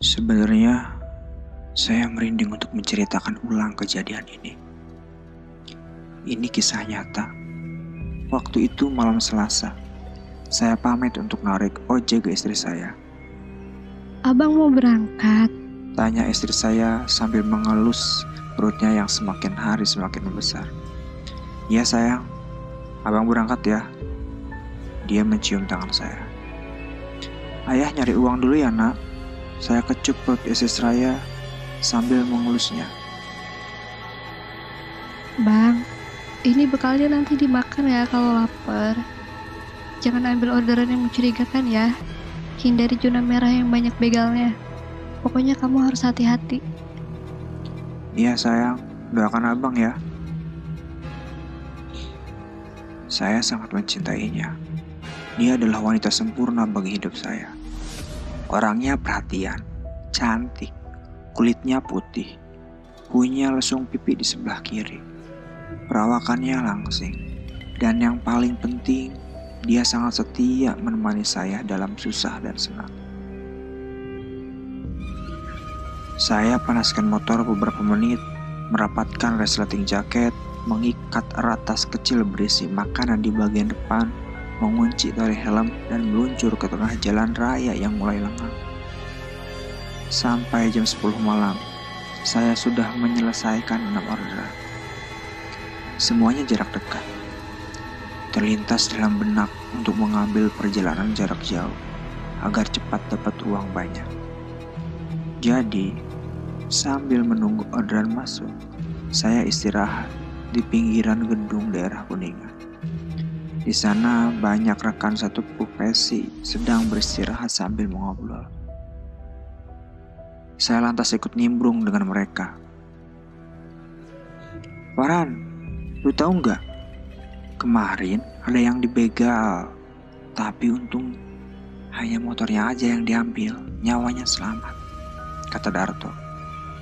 Sebenarnya, saya merinding untuk menceritakan ulang kejadian ini. Ini kisah nyata. Waktu itu malam Selasa, saya pamit untuk narik ojek ke istri saya. Abang mau berangkat? Tanya istri saya sambil mengelus perutnya yang semakin hari semakin membesar. Iya sayang, abang berangkat ya. Dia mencium tangan saya. Ayah nyari uang dulu ya nak. Saya kecup perut istri saya sambil mengelusnya. Bang, ini bekalnya nanti dimakan ya kalau lapar. Jangan ambil orderan yang mencurigakan ya. Hindari zona merah yang banyak begalnya. Pokoknya kamu harus hati-hati. Iya sayang, doakan abang ya. Saya sangat mencintainya. Dia adalah wanita sempurna bagi hidup saya. Orangnya perhatian, cantik, kulitnya putih, punya lesung pipi di sebelah kiri, perawakannya langsing, dan yang paling penting, dia sangat setia menemani saya dalam susah dan senang. Saya panaskan motor beberapa menit, merapatkan resleting jaket, mengikat erat tas kecil berisi makanan di bagian depan, mengunci tali helm, dan meluncur ke tengah jalan raya yang mulai lengang. Sampai jam 10 malam, saya sudah menyelesaikan 6 orderan. Semuanya jarak dekat. Terlintas dalam benak untuk mengambil perjalanan jarak jauh, agar cepat dapat uang banyak. Jadi, sambil menunggu orderan masuk, saya istirahat di pinggiran gedung daerah Kuningan. Di sana banyak rekan satu profesi sedang beristirahat sambil mengobrol. Saya lantas ikut nimbrung dengan mereka. Farhan, lu tahu nggak? Kemarin ada yang dibegal, tapi untung hanya motornya aja yang diambil, nyawanya selamat, kata Darto.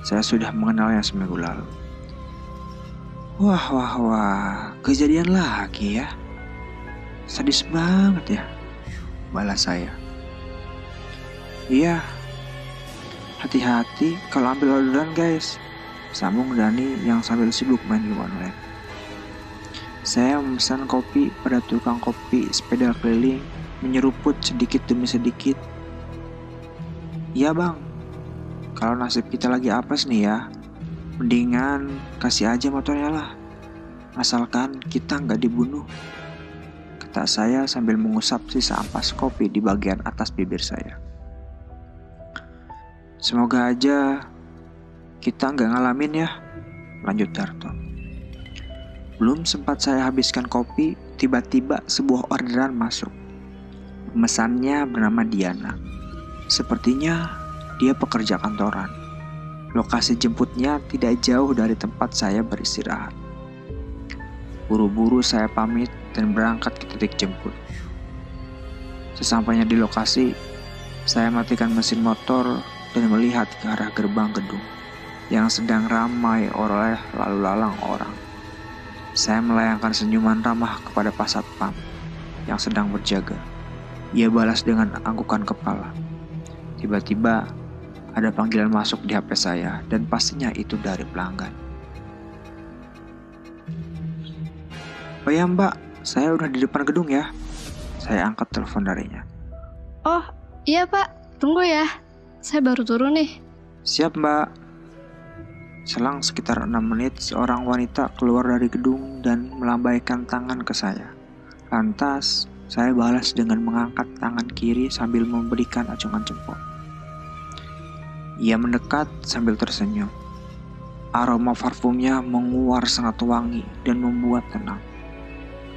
Saya sudah mengenalnya seminggu lalu. Wah, kejadian lagi ya. Sadis banget ya, balas saya. Iya, hati-hati kalau ambil orderan guys, sambung Dani yang sambil sibuk main game online. Saya memesan kopi pada tukang kopi sepeda keliling, menyeruput sedikit demi sedikit. Iya bang, kalau nasib kita lagi apes nih ya, mendingan kasih aja motornya lah, asalkan kita nggak dibunuh, kata saya sambil mengusap sisa ampas kopi di bagian atas bibir saya. Semoga aja kita nggak ngalamin ya, lanjut Darto. Belum sempat saya habiskan kopi, tiba-tiba sebuah orderan masuk. Pemesannya bernama Diana. Sepertinya dia pekerja kantoran. Lokasi jemputnya tidak jauh dari tempat saya beristirahat. Buru-buru saya pamit dan berangkat ke titik jemput. Sesampainya di lokasi, saya matikan mesin motor dan melihat ke arah gerbang gedung yang sedang ramai oleh lalu lalang orang. Saya melayangkan senyuman ramah kepada Pasatpam yang sedang berjaga. Ia balas dengan anggukan kepala. Tiba-tiba ada panggilan masuk di HP saya dan pastinya itu dari pelanggan. Oh ya mbak, saya udah di depan gedung ya. Saya angkat telepon darinya. Oh, iya pak, tunggu ya. Saya baru turun nih. Siap mbak. Selang sekitar 6 menit, seorang wanita keluar dari gedung dan melambaikan tangan ke saya. Lantas, saya balas dengan mengangkat tangan kiri sambil memberikan acungan jempol. Ia mendekat sambil tersenyum. Aroma parfumnya menguar sangat wangi dan membuat tenang.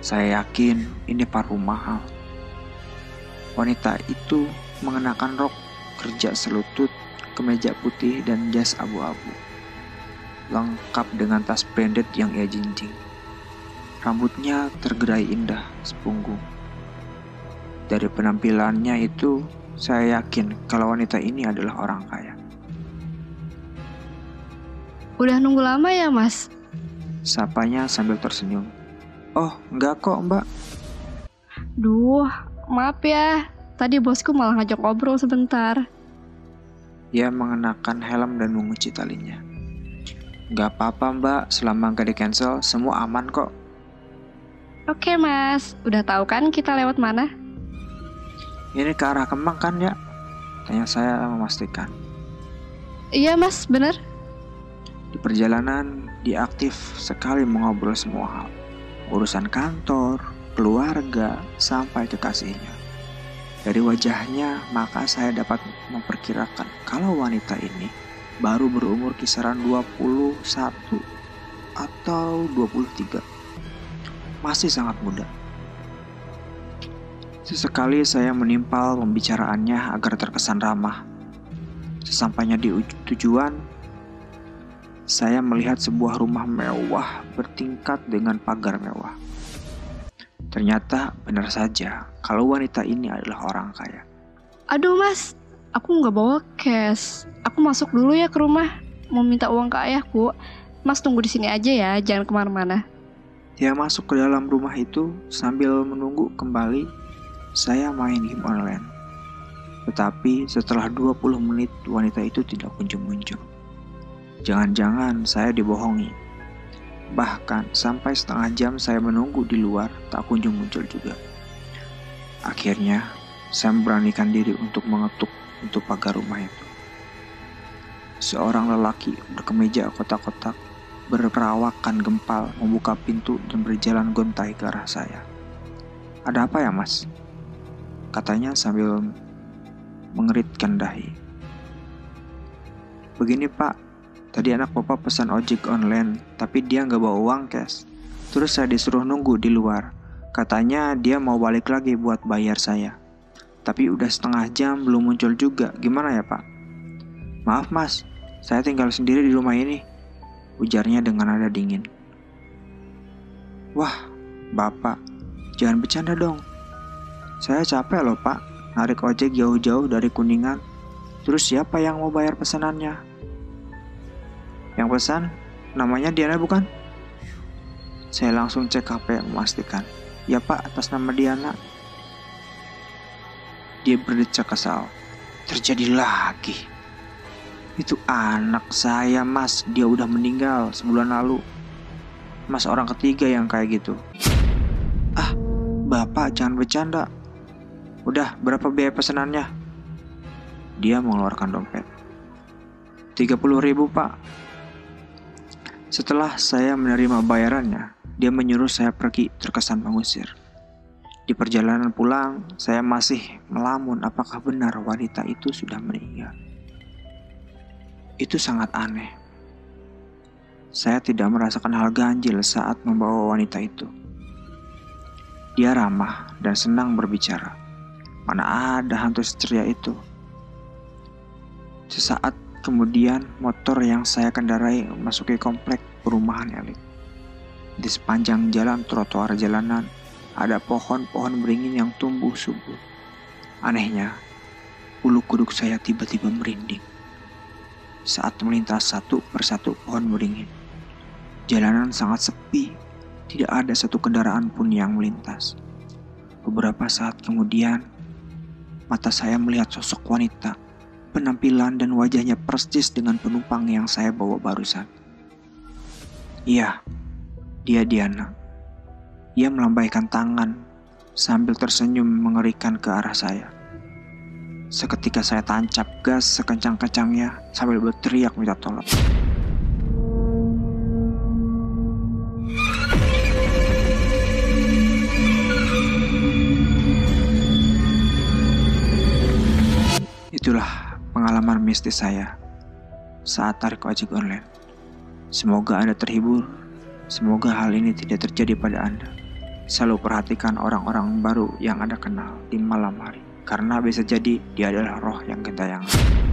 Saya yakin ini parfum mahal. Wanita itu mengenakan rok kerja selutut, kemeja putih, dan jas abu-abu. Lengkap dengan tas branded yang ia jinjing. Rambutnya tergerai indah sepunggung. Dari penampilannya itu, saya yakin kalau wanita ini adalah orang kaya. Udah nunggu lama ya mas? Sapanya sambil tersenyum. Oh, enggak kok mbak. Duh, maaf ya. Tadi bosku malah ngajak ngobrol sebentar. Dia mengenakan helm dan mengunci talinya. Gak apa-apa mbak, selama gak di-cancel, semua aman kok. Oke mas, udah tahu kan kita lewat mana? Ini ke arah Kemang kan ya? Tanya saya memastikan. Iya mas, bener. Di perjalanan, dia aktif sekali mengobrol semua hal. Urusan kantor, keluarga, sampai kekasihnya. Dari wajahnya, maka saya dapat memperkirakan kalau wanita ini baru berumur kisaran 21 atau 23. Masih sangat muda. Sesekali saya menimpal pembicaraannya agar terkesan ramah. Sesampainya di tujuan, saya melihat sebuah rumah mewah bertingkat dengan pagar mewah. Ternyata benar saja kalau wanita ini adalah orang kaya. Aduh mas, aku nggak bawa cash. Aku masuk dulu ya ke rumah, mau minta uang ke ayahku. Mas tunggu di sini aja ya, jangan kemana-mana. Dia masuk ke dalam rumah itu sambil menunggu kembali. Saya main game online. Tetapi setelah 20 menit wanita itu tidak kunjung muncul. Jangan-jangan saya dibohongi. Bahkan sampai setengah jam saya menunggu di luar tak kunjung muncul juga. Akhirnya saya memberanikan diri untuk mengetuk pintu pagar rumah itu. Seorang lelaki berkemeja kotak-kotak berperawakan gempal membuka pintu dan berjalan gontai ke arah saya. Ada apa ya mas? Katanya sambil mengeritkan dahi. Begini pak, tadi anak bapak pesan ojek online, tapi dia nggak bawa uang cash. Terus saya disuruh nunggu di luar. Katanya dia mau balik lagi buat bayar saya. Tapi udah setengah jam belum muncul juga. Gimana ya pak? Maaf mas, saya tinggal sendiri di rumah ini, ujarnya dengan nada dingin. Wah, bapak, jangan bercanda dong. Saya capek loh pak, narik ojek jauh-jauh dari Kuningan. Terus siapa yang mau bayar pesanannya? Yang pesan, namanya Diana bukan? Saya langsung cek HP memastikan. Ya pak, atas nama Diana. Dia berdecak kesal. Terjadi lagi. Itu anak saya mas, dia udah meninggal sebulan lalu. Mas orang ketiga yang kayak gitu. Ah, bapak jangan bercanda. Udah, berapa biaya pesanannya? Dia mengeluarkan dompet. 30.000 pak. Setelah saya menerima bayarannya, dia menyuruh saya pergi terkesan mengusir. Di perjalanan pulang, saya masih melamun apakah benar wanita itu sudah meninggal. Itu sangat aneh. Saya tidak merasakan hal ganjil saat membawa wanita itu. Dia ramah dan senang berbicara. Mana ada hantu ceria itu. Sesaat kemudian motor yang saya kendarai memasuki komplek perumahan elit. Di sepanjang jalan trotoar jalanan ada pohon-pohon beringin yang tumbuh subur. Anehnya, bulu kuduk saya tiba-tiba merinding saat melintas satu persatu pohon beringin. Jalanan sangat sepi, tidak ada satu kendaraan pun yang melintas. Beberapa saat kemudian, mata saya melihat sosok wanita, penampilan dan wajahnya persis dengan penumpang yang saya bawa barusan. Iya, dia Diana. Ia melambaikan tangan sambil tersenyum mengerikan ke arah saya. Seketika saya tancap gas sekencang-kencangnya sambil berteriak minta tolong. Itulah pengalaman mistis saya saat tarik ojek online. Semoga Anda terhibur. Semoga hal ini tidak terjadi pada Anda. Selalu perhatikan orang-orang baru yang Anda kenal di malam hari. Karena bisa jadi dia adalah roh yang gentayangan.